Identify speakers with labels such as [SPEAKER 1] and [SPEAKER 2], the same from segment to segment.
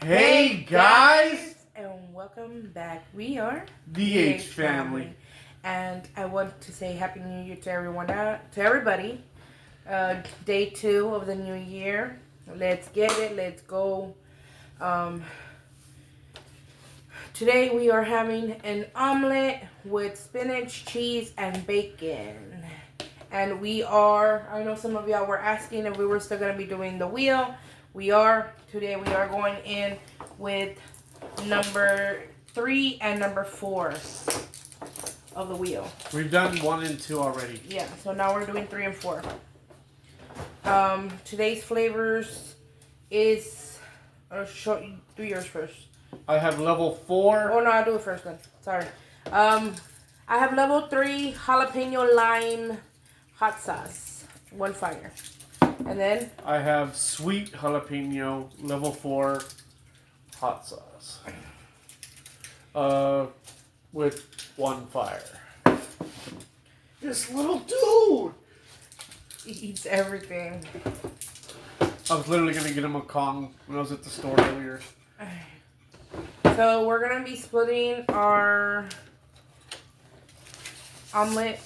[SPEAKER 1] Hey guys!
[SPEAKER 2] And welcome back. We are
[SPEAKER 1] The H family.
[SPEAKER 2] And I want to say Happy New Year to everybody. Day 2 of the new year. Let's get it. Let's go. Today we are having an omelet with spinach, cheese, and bacon. And I know some of y'all were asking if we were still going to be doing the wheel. We are. Today we are going in with number 3 and number 4 of the wheel.
[SPEAKER 1] We've done 1 and 2 already.
[SPEAKER 2] Yeah, so now we're doing 3 and 4. Today's flavors is... do yours first.
[SPEAKER 1] I have level 4.
[SPEAKER 2] Oh, no, I'll do it first then. Sorry. I have level 3 jalapeno lime hot sauce. 1 fire. And then?
[SPEAKER 1] I have sweet jalapeno level 4 hot sauce. With 1 fire. This little dude!
[SPEAKER 2] He eats everything.
[SPEAKER 1] I was literally going to get him a Kong when I was at the store earlier.
[SPEAKER 2] So we're going to be splitting our omelet.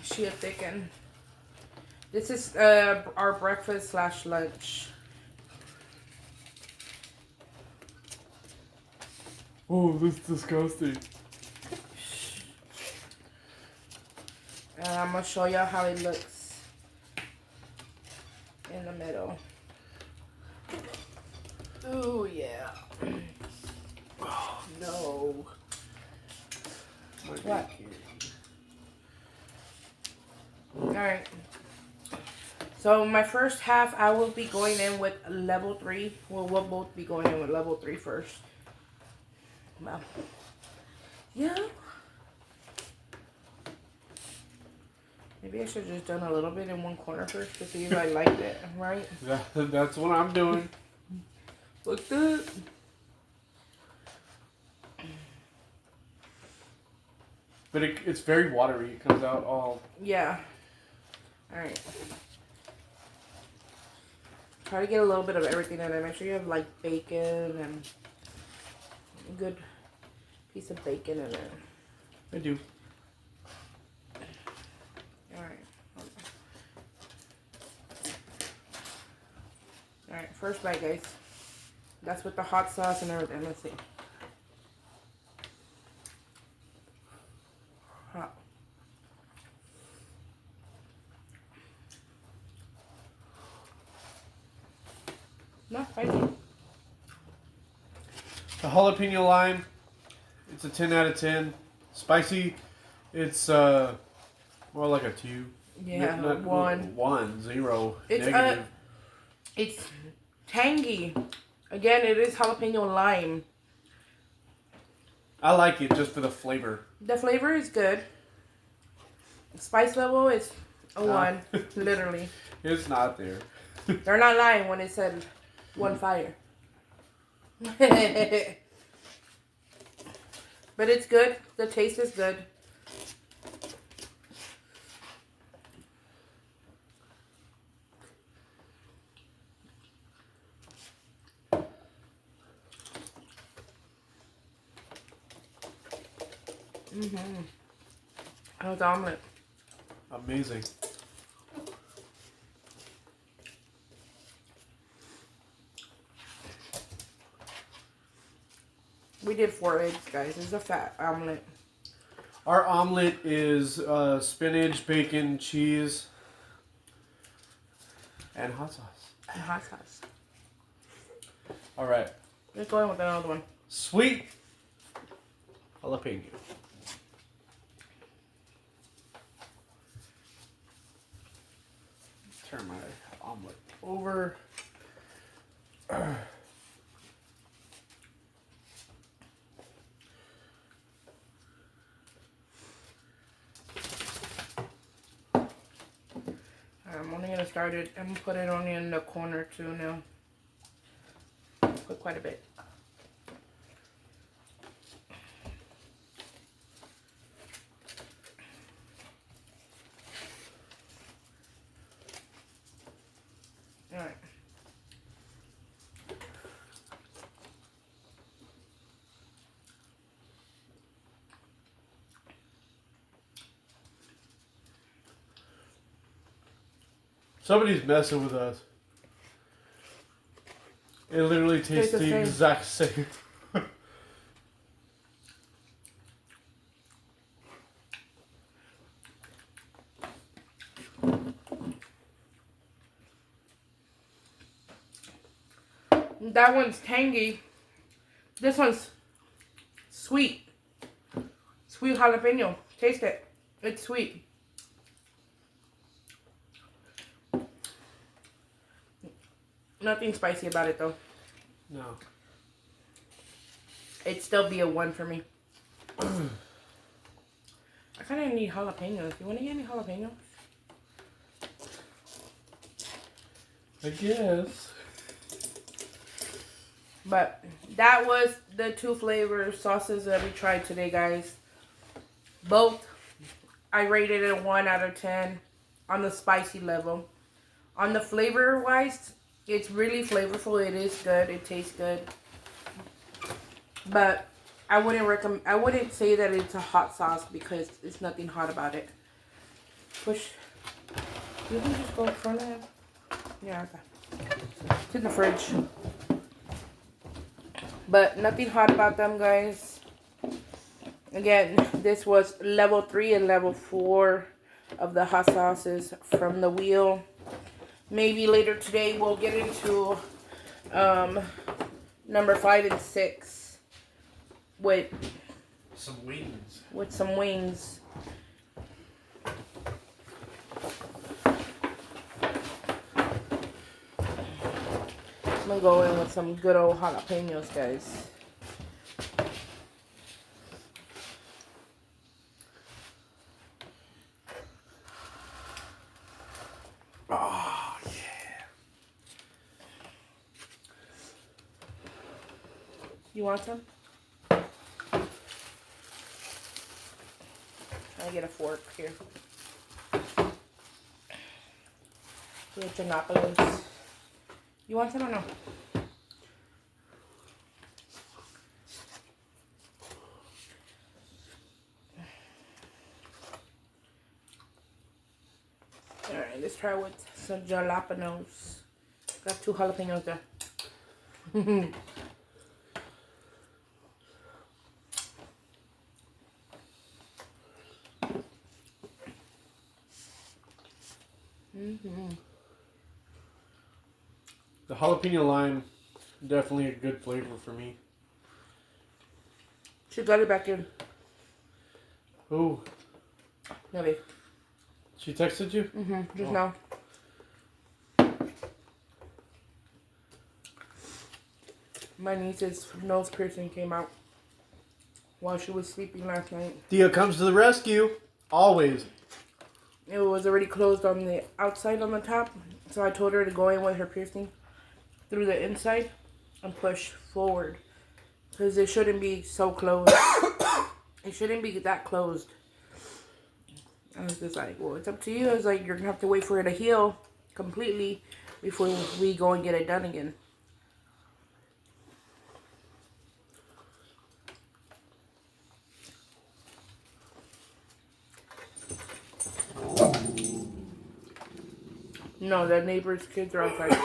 [SPEAKER 2] She'll thicken. This is our breakfast / lunch.
[SPEAKER 1] Oh, this is disgusting.
[SPEAKER 2] And I'm going to show y'all how it looks in the middle. Oh, yeah.
[SPEAKER 1] Oh, no.
[SPEAKER 2] What? Alright. So my first half, I will be going in with level 3. We'll both be going in with level 3 first. Well, yeah. Maybe I should have just done a little bit in one corner first to see if I liked it, right?
[SPEAKER 1] That's what I'm doing.
[SPEAKER 2] Look good.
[SPEAKER 1] But it's very watery. It comes out all...
[SPEAKER 2] Yeah. Alright. Try to get a little bit of everything in there. Make sure you have like bacon and a good piece of bacon in there.
[SPEAKER 1] I do.
[SPEAKER 2] Alright. Alright, first bite, guys. That's with the hot sauce and everything. Let's see. Hot. Not spicy.
[SPEAKER 1] The jalapeno lime, it's a 10 out of 10. Spicy, it's more like a 2.
[SPEAKER 2] Yeah,
[SPEAKER 1] not
[SPEAKER 2] 1.
[SPEAKER 1] 1, 0,
[SPEAKER 2] It's
[SPEAKER 1] negative.
[SPEAKER 2] It's tangy. Again, it is jalapeno lime.
[SPEAKER 1] I like it just for the flavor.
[SPEAKER 2] The flavor is good. The spice level is a 1, literally.
[SPEAKER 1] It's not there.
[SPEAKER 2] They're not lying when it said 1 fire. But it's good. The taste is good. How's the omelet?
[SPEAKER 1] Amazing.
[SPEAKER 2] We did 4 eggs, guys. It's a fat omelet.
[SPEAKER 1] Our omelet is spinach, bacon, cheese, and hot sauce.
[SPEAKER 2] And hot sauce.
[SPEAKER 1] All right.
[SPEAKER 2] Let's go in with another one.
[SPEAKER 1] Sweet jalapeno. Turn my omelet over.
[SPEAKER 2] I'm only going to start it. I'm going to put it only in the corner too now. Put quite a bit.
[SPEAKER 1] Somebody's messing with us. It literally tastes the
[SPEAKER 2] same.
[SPEAKER 1] exact same.
[SPEAKER 2] That one's tangy. This one's sweet. Sweet jalapeno. Taste it. It's sweet. Nothing spicy about it though.
[SPEAKER 1] No.
[SPEAKER 2] It'd still be a 1 for me. I kind of need jalapenos. You want to get any jalapenos?
[SPEAKER 1] I guess.
[SPEAKER 2] But that was the 2 flavor sauces that we tried today, guys. Both, I rated it a 1 out of 10 on the spicy level. On the flavor wise, it's really flavorful. It is good. It tastes good. But I wouldn't say that it's a hot sauce because there's nothing hot about it. Push. You can just go in front of it. Yeah, okay. It's in the fridge. But nothing hot about them, guys. Again, this was level 3 and level 4 of the hot sauces from the wheel. Maybe later today we'll get into number 5 and 6 with
[SPEAKER 1] some wings.
[SPEAKER 2] With some wings. I'm gonna go in with some good old jalapenos, guys.
[SPEAKER 1] Oh, yeah.
[SPEAKER 2] You want some? I get a fork here. We have jalapenos. You want some or no? Alright, let's try with some jalapenos. Got 2 jalapenos there.
[SPEAKER 1] The jalapeno lime, definitely a good flavor for me.
[SPEAKER 2] She got it back in.
[SPEAKER 1] Oh.
[SPEAKER 2] No, babe.
[SPEAKER 1] She texted you?
[SPEAKER 2] Just now. My niece's nose piercing came out while she was sleeping last night.
[SPEAKER 1] Thea comes to the rescue. Always.
[SPEAKER 2] It was already closed on the outside on the top, so I told her to go in with her piercing through the inside and push forward because it shouldn't be so closed. It shouldn't be that closed. I was just like, well, it's up to you. I was like, you're gonna have to wait for it to heal completely before we go and get it done again. No, the neighbor's kids are outside.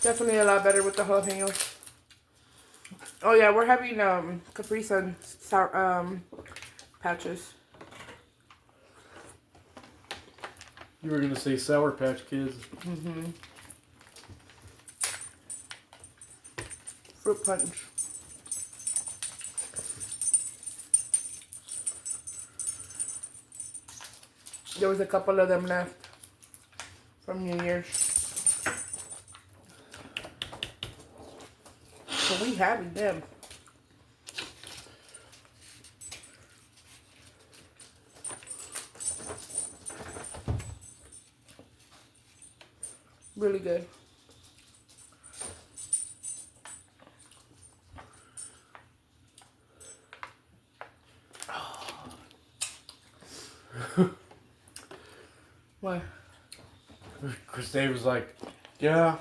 [SPEAKER 2] Definitely a lot better with the jalapenos. Oh yeah, we're having Capri Sun sour, patches.
[SPEAKER 1] You were going to say Sour Patch Kids.
[SPEAKER 2] Fruit punch. There was a couple of them left from New Year's. So we having them. Really good. What?
[SPEAKER 1] Chris Dave was like, yeah,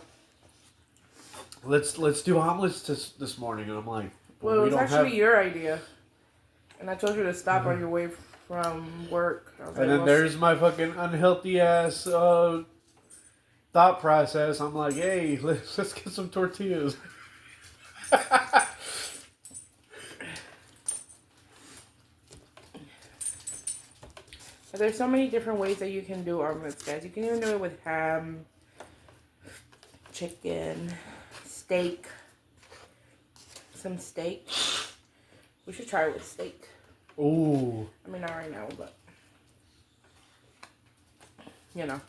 [SPEAKER 1] let's do omelets this morning. And I'm like, But
[SPEAKER 2] Well, it
[SPEAKER 1] we
[SPEAKER 2] was
[SPEAKER 1] don't
[SPEAKER 2] actually
[SPEAKER 1] have.
[SPEAKER 2] your idea. And I told you to stop on your way from work. I was
[SPEAKER 1] And
[SPEAKER 2] like,
[SPEAKER 1] then
[SPEAKER 2] well,
[SPEAKER 1] there's my fucking unhealthy ass thought process. I'm like, hey, let's get some tortillas.
[SPEAKER 2] there's so many different ways that you can do omelets, guys. You can even do it with ham, chicken, steak. Some steak. We should try it with steak.
[SPEAKER 1] Ooh.
[SPEAKER 2] I mean, not right now, but you know.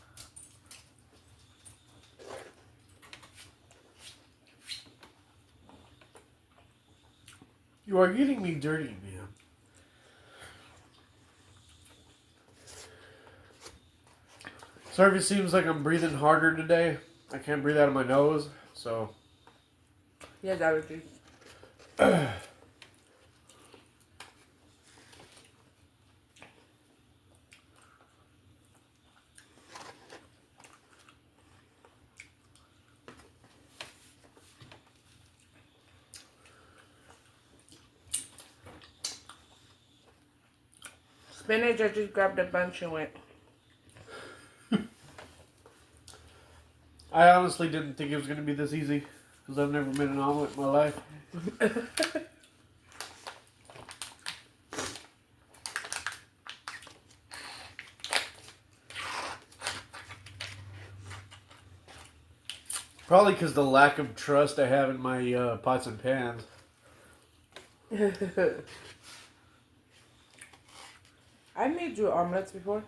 [SPEAKER 1] You are getting me dirty, man. Sorry if it seems like I'm breathing harder today. I can't breathe out of my nose, so.
[SPEAKER 2] He has allergies. Spinach, I just grabbed a bunch and went.
[SPEAKER 1] I honestly didn't think it was going to be this easy. Because I've never made an omelet in my life. Probably because the lack of trust I have in my pots and pans.
[SPEAKER 2] I made you omelets before.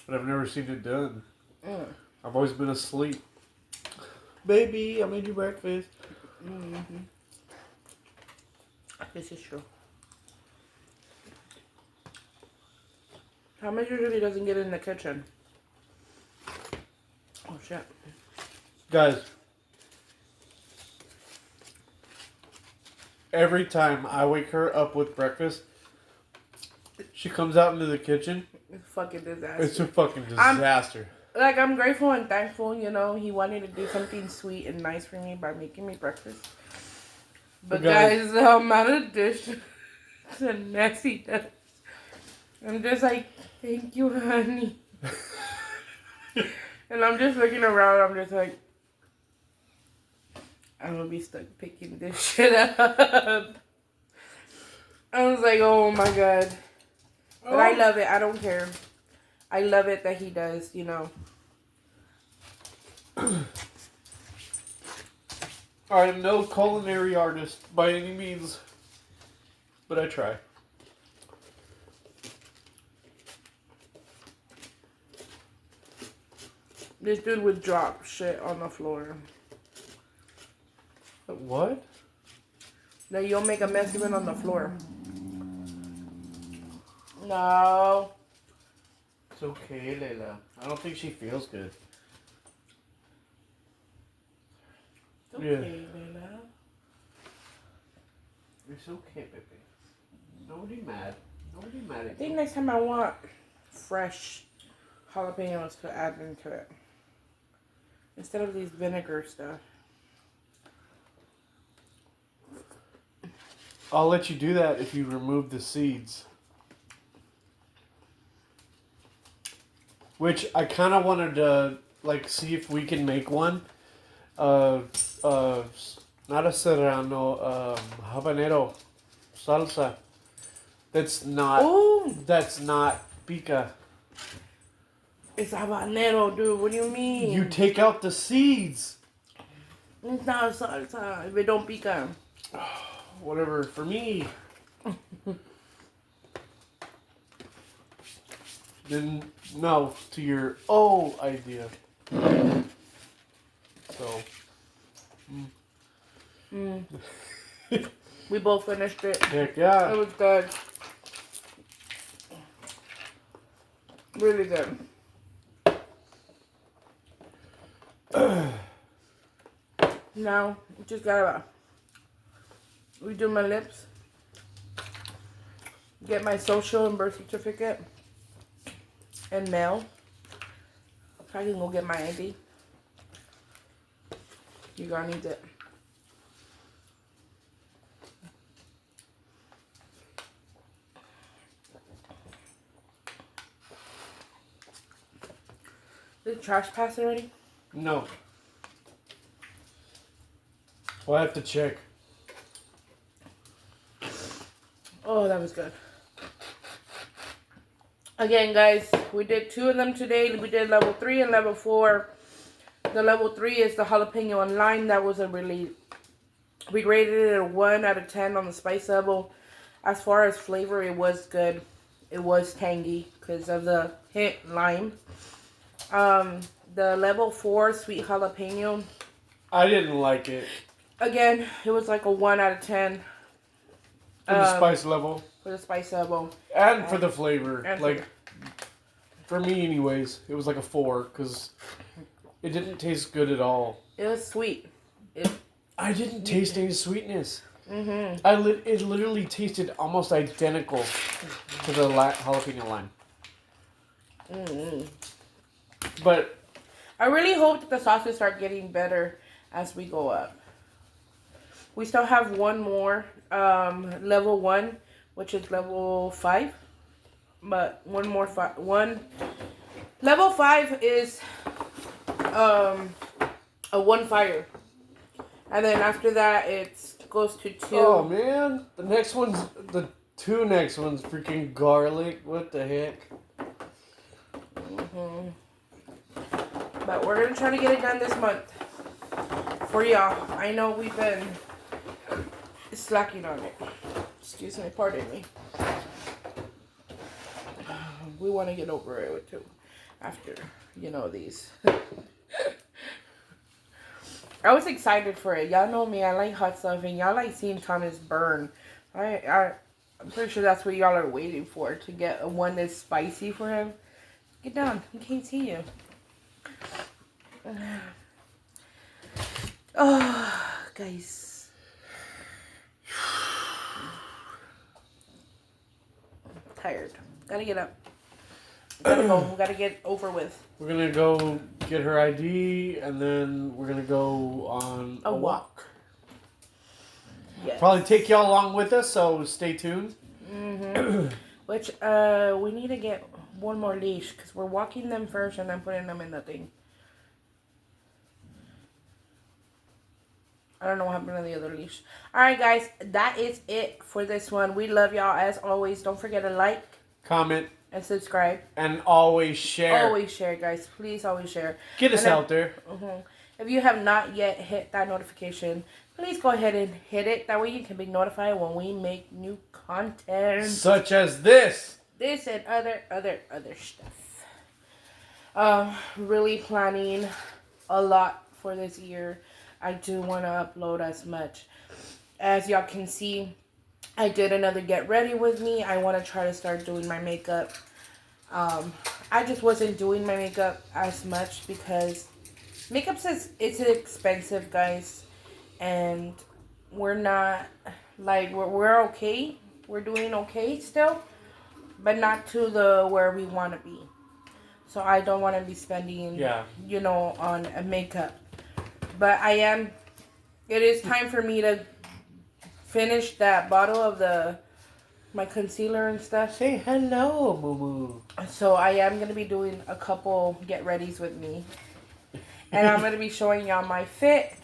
[SPEAKER 1] But I've never seen it done.
[SPEAKER 2] Mm.
[SPEAKER 1] I've always been asleep. Baby, I made you breakfast.
[SPEAKER 2] Mm-hmm. This is true. How much usually doesn't get in the kitchen? Oh shit.
[SPEAKER 1] Guys, every time I wake her up with breakfast, she comes out into the kitchen.
[SPEAKER 2] It's a fucking disaster.
[SPEAKER 1] It's a fucking disaster.
[SPEAKER 2] I'm grateful and thankful, you know, he wanted to do something sweet and nice for me by making me breakfast. But guys, the amount of dishes and nastiness. I'm just like, thank you, honey. And I'm just looking around, I'm just like, I'm gonna be stuck picking this shit up. I was like, oh my god. But I love it, I don't care. I love it that he does, you know.
[SPEAKER 1] I am no culinary artist by any means, but I try.
[SPEAKER 2] This dude would drop shit on the floor.
[SPEAKER 1] What?
[SPEAKER 2] That you'll make a mess even on the floor. No.
[SPEAKER 1] It's okay, Layla. I don't think she feels good.
[SPEAKER 2] It's okay, Layla.
[SPEAKER 1] It's okay, baby. Nobody mad. Nobody mad
[SPEAKER 2] I
[SPEAKER 1] at
[SPEAKER 2] think
[SPEAKER 1] you.
[SPEAKER 2] next time I want fresh jalapenos to add into it. Instead of these vinegar stuff.
[SPEAKER 1] I'll let you do that if you remove the seeds. Which I kind of wanted to like see if we can make one. Not a serrano, habanero salsa. That's not.
[SPEAKER 2] Ooh,
[SPEAKER 1] That's not pica.
[SPEAKER 2] it's habanero, dude. What do you mean?
[SPEAKER 1] You take out the seeds.
[SPEAKER 2] It's not salsa if it don't pica.
[SPEAKER 1] Whatever for me. Then no to your idea. So.
[SPEAKER 2] We both finished it.
[SPEAKER 1] Heck
[SPEAKER 2] It
[SPEAKER 1] yeah.
[SPEAKER 2] was good. Really good. Now, just gotta redo my lips. Get my social and birth certificate. And mail. I can go get my ID. You gonna need it. Did the trash pass already?
[SPEAKER 1] No. Well, I have to check.
[SPEAKER 2] Oh, that was good. Again, guys, we did 2 of them today. We did level 3 and level 4. The level 3 is the jalapeno and lime. That was a really... We rated it a 1 out of 10 on the spice level. As far as flavor, it was good. It was tangy because of the hint lime. The level 4 sweet jalapeno.
[SPEAKER 1] I didn't like it.
[SPEAKER 2] Again, it was like a 1 out of 10.
[SPEAKER 1] For the spice level.
[SPEAKER 2] For the spice level.
[SPEAKER 1] And for the flavor. Like, for me anyways, it was like a 4 because it didn't taste good at all.
[SPEAKER 2] It was sweet.
[SPEAKER 1] I didn't taste any sweetness.
[SPEAKER 2] Mm-hmm.
[SPEAKER 1] It literally tasted almost identical to the jalapeno lime.
[SPEAKER 2] Mm-hmm.
[SPEAKER 1] But
[SPEAKER 2] I really hope that the sauces start getting better as we go up. We still have one more, level 1, which is level 5. But level 5 is a 1 fire. And then after that, it goes to 2.
[SPEAKER 1] oh man, the 2 next ones freaking garlic. What the heck?
[SPEAKER 2] Mm-hmm. But we're gonna try to get it done this month for y'all. I know we've been slacking on it. Excuse me, pardon me. We want to get over it too after, these. I was excited for it. Y'all know me. I like hot stuff, and y'all like seeing Thomas burn. I'm pretty sure that's what y'all are waiting for, to get one that's spicy for him. Get down. He can't see you. Oh, guys. I'm tired. Gotta get up. Gotta go. We gotta get over with.
[SPEAKER 1] We're gonna go get her ID, and then we're gonna go on
[SPEAKER 2] a walk.
[SPEAKER 1] Yes. Probably take y'all along with us, so stay tuned.
[SPEAKER 2] Mm-hmm. Which, we need to get one more leash, because we're walking them first and then putting them in the thing. I don't know what happened to the other leash. Alright, guys, that is it for this one. We love y'all as always. Don't forget to like,
[SPEAKER 1] comment,
[SPEAKER 2] and subscribe.
[SPEAKER 1] And always share.
[SPEAKER 2] Always share, guys. Please always share.
[SPEAKER 1] Get us out there.
[SPEAKER 2] Mm-hmm. If you have not yet hit that notification, please go ahead and hit it. That way you can be notified when we make new content.
[SPEAKER 1] Such as this.
[SPEAKER 2] This and other stuff. Really planning a lot for this year. I do want to upload as much. As y'all can see, I did another get ready with me. I want to try to start doing my makeup. I just wasn't doing my makeup as much because makeup it's expensive, guys. And we're not, like, we're okay. We're doing okay still. But not to where we want to be. So I don't want to be spending, on a makeup. But it is time for me to finish that bottle of my concealer and stuff.
[SPEAKER 1] Say hello, Moo.
[SPEAKER 2] So I am going to be doing a couple get readies with me. And I'm going to be showing y'all my fit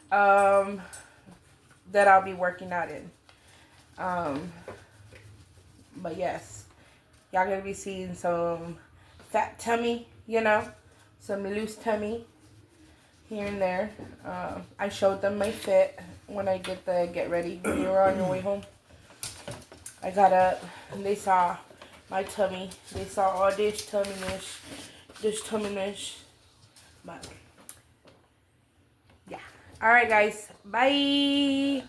[SPEAKER 2] that I'll be working out in. But yes, y'all going to be seeing some fat tummy, some loose tummy. Here and there. I showed them my fit when I did the get ready. When you were on your way home, I got up and they saw my tummy. They saw all this tummy-ish. But yeah. Alright, guys. Bye.